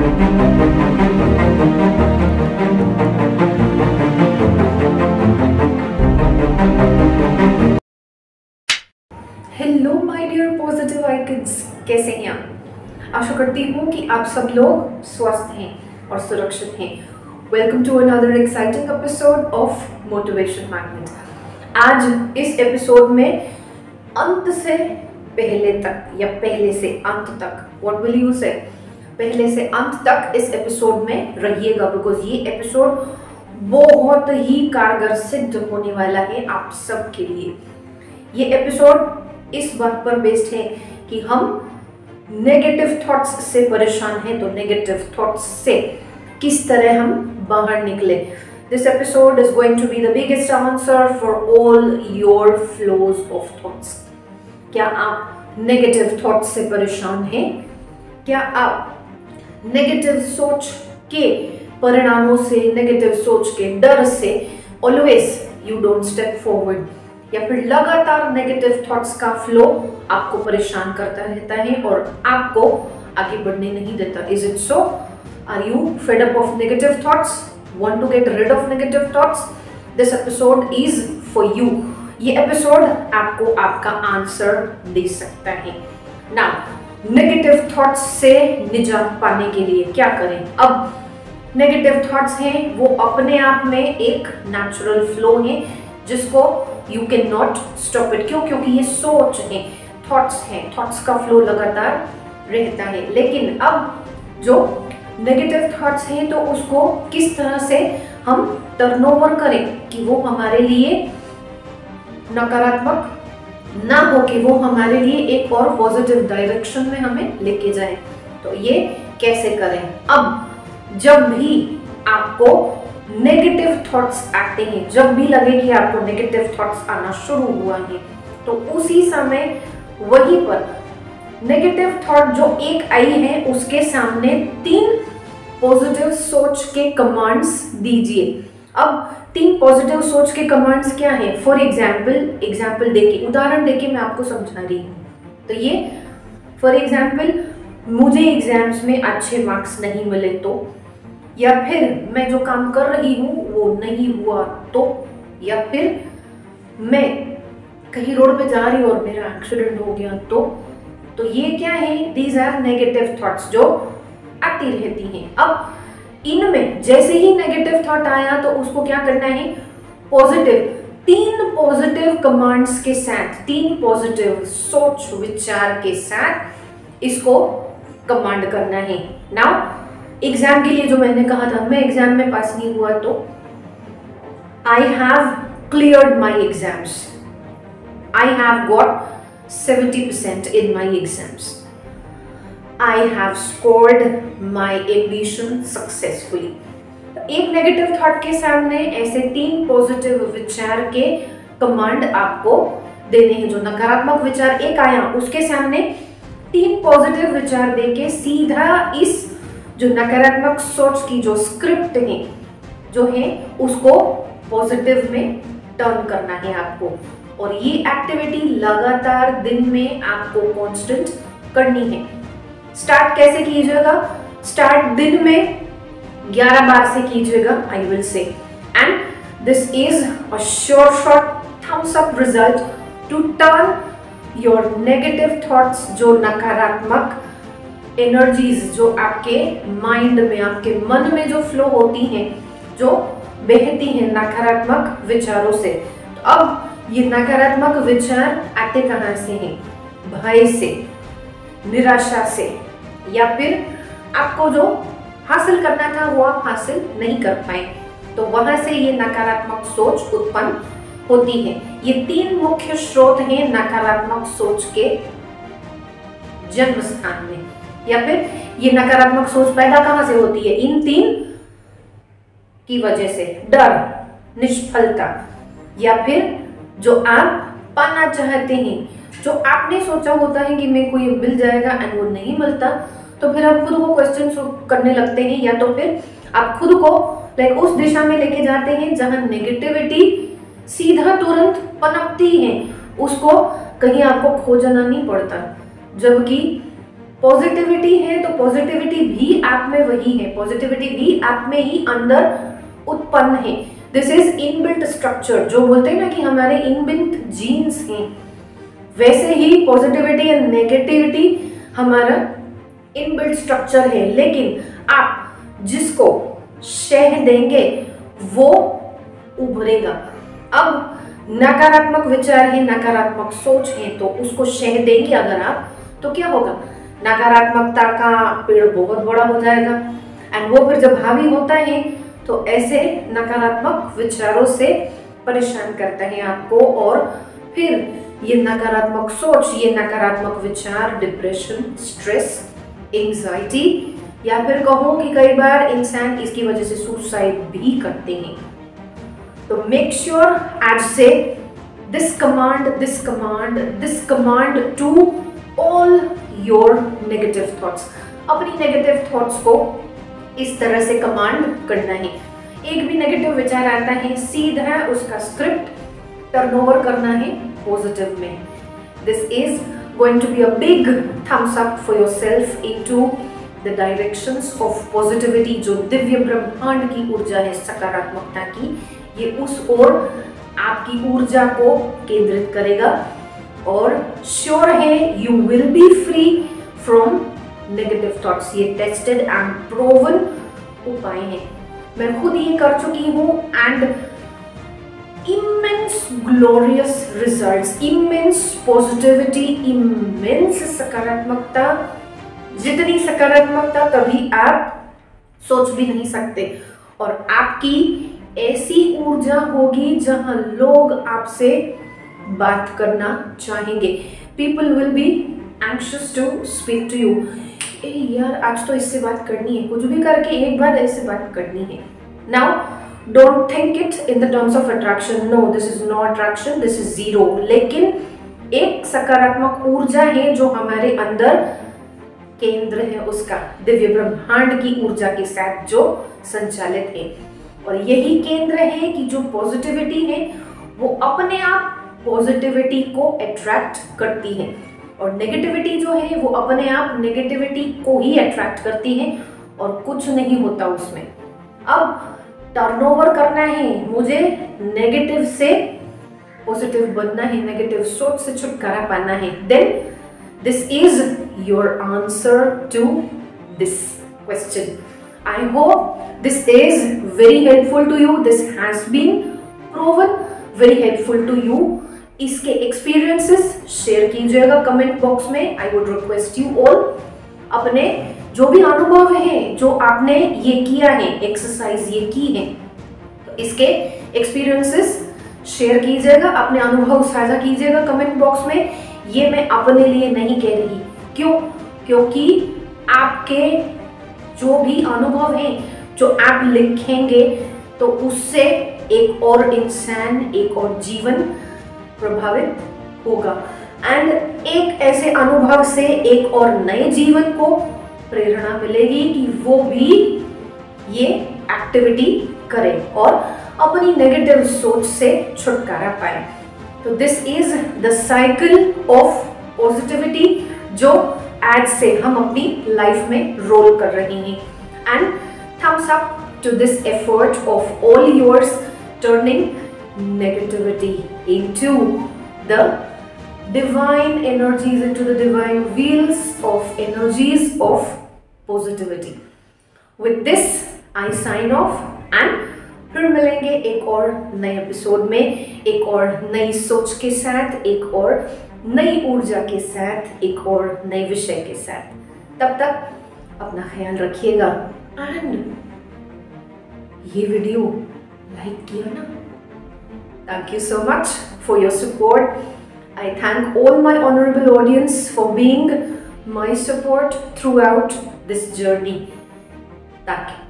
Hello my dear positive icons, कैसे हैं आप? आशा करती हूँ कि आप सब लोग स्वस्थ हैं और सुरक्षित हैं। Welcome to another exciting episode of motivation magnet. आज इस एपिसोड में अंत से पहले तक या पहले से अंत तक, व्हाट विल यू से, पहले से अंत तक इस एपिसोड में रहिएगा, बिकॉज ये एपिसोड बहुत ही कारगर सिद्ध होने वाला है आप सब के लिए। ये एपिसोड इस बात पर बेस्ड है कि हम नेगेटिव थॉट्स से परेशान हैं, तो नेगेटिव थॉट्स से किस तरह हम बाहर निकले। This episode is going to be the biggest answer for all your flows of thoughts. क्या आप नेगेटिव थॉट्स से परेशान हैं? क्या आप नेगेटिव सोच के परिणामों से, नेगेटिव सोच के डर से always you don't step forward, या फिर लगातार नेगेटिव थॉट्स का फ्लो आपको परेशान करता रहता है और आपको आगे बढ़ने नहीं देता? Is it so? Are you fed up of negative thoughts? Want to get rid of negative thoughts? This episode is for you. ये एपिसोड आपको आपका आंसर दे सकता है। नाउ, नेगेटिव थॉट्स से निजात पाने के लिए क्या करें? अब नेगेटिव थॉट्स हैं वो अपने आप में एक नेचुरल फ्लो है जिसको you can not stop it. क्यों? क्योंकि ये सोच है, थॉट्स हैं, थॉट्स का फ्लो लगातार रहता है। लेकिन अब जो नेगेटिव थॉट्स हैं तो उसको किस तरह से हम टर्नओवर करें कि वो हमारे लिए नकारात्मक ना हो, कि वो हमारे लिए एक और पॉजिटिव डायरेक्शन में हमें लेके जाए। तो ये कैसे करें? अब जब भी आपको नेगेटिव थॉट्स आते हैं, जब भी लगे कि आपको नेगेटिव थॉट्स आना शुरू हुआ है, तो उसी समय वहीं पर नेगेटिव थॉट जो एक आई है उसके सामने 3 पॉजिटिव सोच के कमांड्स दीजिए। अब 3 पॉजिटिव सोच के कमांड्स क्या है? फॉर एग्जाम्पल देके, उदाहरण देके मैं आपको समझा रही हूँ। तो ये फॉर एग्जाम्पल, मुझे एग्जाम्स में अच्छे मार्क्स नहीं मिले तो, या फिर मैं जो काम कर रही हूँ वो नहीं हुआ तो, या फिर मैं कहीं रोड पे जा रही हूँ और मेरा एक्सीडेंट हो गया तो ये क्या है? दीज आर नेगेटिव थॉट्स जो आती रहती हैं। अब इनमें जैसे ही नेगेटिव थॉट आया तो उसको क्या करना है? पॉजिटिव, 3 पॉजिटिव कमांड्स के साथ, 3 पॉजिटिव सोच विचार के साथ इसको कमांड करना है। नाउ, एग्जाम के लिए जो मैंने कहा था, मैं एग्जाम में पास नहीं हुआ तो I have cleared my exams, I have got 70% in my exams, I have scored my ambition successfully। एक नेगेटिव थॉट के सामने ऐसे 3 पॉजिटिव विचार के कमांड आपको देने हैं। जो नकारात्मक विचार एक आया उसके सामने 3 पॉजिटिव विचार देके सीधा इस जो नकारात्मक सोच की जो स्क्रिप्ट है जो है उसको पॉजिटिव में टर्न करना है आपको। और ये एक्टिविटी लगातार दिन में आपको कांस्टेंट करनी है। स्टार्ट कैसे कीजिएगा? स्टार्ट दिन में 11 बार से कीजिएगा, I will say, and this is a sure shot thumbs up result to turn your negative thoughts, जो नकारात्मक एनर्जीज जो आपके माइंड में, आपके मन में जो फ्लो होती हैं, जो बहती हैं नकारात्मक विचारों से। तो अब ये नकारात्मक विचार आते कहाँ से हैं? भय से, निराशा से, या फिर आपको जो हासिल करना था वो आप हासिल नहीं कर पाए, तो वहां से ये नकारात्मक सोच उत्पन्न होती है। ये 3 मुख्य स्रोत हैं नकारात्मक सोच के जन्म स्थान में। या फिर ये नकारात्मक सोच पैदा कहां से होती है? इन 3 की वजह से। डर, निष्फलता, या फिर जो आप पाना चाहते हैं, जो आपने सोचा होता है कि मेरे को ये मिल जाएगा एंड वो नहीं मिलता, तो फिर आप खुद को क्वेश्चन करने लगते हैं, या तो फिर आप खुद को लाइक उस दिशा में लेके जाते हैं जहां नेगेटिविटी सीधा तुरंत पनपती है, उसको कहीं आपको खोजना नहीं पड़ता, जबकि पॉजिटिविटी है तो पॉजिटिविटी भी आप में वही है, पॉजिटिविटी भी आप में ही अंदर उत्पन्न है। दिस इज इनबिल्ट स्ट्रक्चर, जो बोलते हैं ना कि हमारे इनबिल्ट जीन्स हैं, वैसे ही पॉजिटिविटी एंड नेगेटिविटी हमारा इनबिल्ट स्ट्रक्चर है। लेकिन आप जिसको शह देंगे वो उभरेगा। अब नकारात्मक विचार है, नकारात्मक सोच है, तो उसको शह देंगे अगर आप, तो क्या होगा, नकारात्मकता का पेड़ बहुत बड़ा हो जाएगा। एंड वो फिर जब हावी होता है तो ऐसे नकारात्मक विचारों से परेशान करता है आपको, और फिर ये नकारात्मक सोच, ये नकारात्मक विचार डिप्रेशन, स्ट्रेस, एंजाइटी, या फिर कहूँ कि कई बार इंसान इसकी वजह से सुसाइड भी करते हैं। तो मेक श्योर आज से this command to all your negative thoughts, अपनी नेगेटिव थॉट्स को इस तरह से कमांड करना है। एक भी नेगेटिव विचार आता है, सीधा उसका स्क्रिप्ट टर्नओवर करना है पॉजिटिव में। This is going to be a big thumbs up for yourself into the directions of positivity. जो दिव्य ब्रह्मांड की ऊर्जा है सकारात्मकता की, ये उस ओर आपकी ऊर्जा को केंद्रित करेगा, और श्योर है you will be free from negative thoughts. ये टेस्टेड एंड प्रूवन उपाय हैं, मैं खुद ये कर चुकी हूँ, and immense glorious results, immense positivity, immense सकारात्मकता। जितनी सकारात्मकता कभी आप सोच भी नहीं सकते, और आपकी ऐसी ऊर्जा होगी जहां लोग आपसे बात करना चाहेंगे। People will be anxious to speak to you. ए यार, आज तो इससे बात करनी है, कुछ भी करके एक बार ऐसे बात करनी है। Now don't think it in the terms of attraction, no this is no attraction, this is zero. लेकिन एक सकारात्मक ऊर्जा है जो हमारे अंदर केंद्र है उसका, दिव्य ब्रह्मांड की ऊर्जा के साथ जो संचालित है, और यही केंद्र है कि जो पॉजिटिविटी है वो अपने आप पॉजिटिविटी को अट्रैक्ट करती है, और नेगेटिविटी जो है वो अपने आप नेगेटिविटी को ही अट्रैक्ट करती है, और कुछ नहीं होता उसमें। अब टर्नओवर करना है मुझे, नेगेटिव से पॉजिटिव बनना है, नेगेटिव सोच से छुटकारा पाना है। Then this is your answer to this question. I hope this is very helpful to you. This has been proven very helpful to you. इसके experiences शेयर कीजिएगा कमेंट बॉक्स में। I would request you all अपने जो भी अनुभव हैं, जो आपने ये किया है, एक्सरसाइज ये की है, तो इसके experiences शेयर कीजिएगा, अपने अनुभव साझा कीजिएगा कमेंट बॉक्स में। ये मैं अपने लिए नहीं कह रही, क्यों? क्योंकि आपके जो भी अनुभव है जो आप लिखेंगे तो उससे एक और इंसान, एक और जीवन प्रभावित होगा, एंड एक ऐसे अनुभव से एक और नए जीवन को प्रेरणा मिलेगी कि वो भी ये एक्टिविटी करे और अपनी नेगेटिव सोच से छुटकारा पाए। तो this is the cycle of positivity जो आज से हम अपनी लाइफ में रोल कर रहे हैं, and thumbs up to this effort of all yours turning negativity into the divine energies, into the divine wheels of energies of positivity. With this I sign off, and फिर मिलेंगे एक और नए episode में, एक और नई सोच के साथ, एक और नई ऊर्जा के साथ, एक और नए विषय के साथ। तब तक अपना ख्याल रखिएगा, एंड ये वीडियो लाइक किया ना? Thank you so much for your support. I thank all my honorable audience for being my support throughout this journey. Thank you.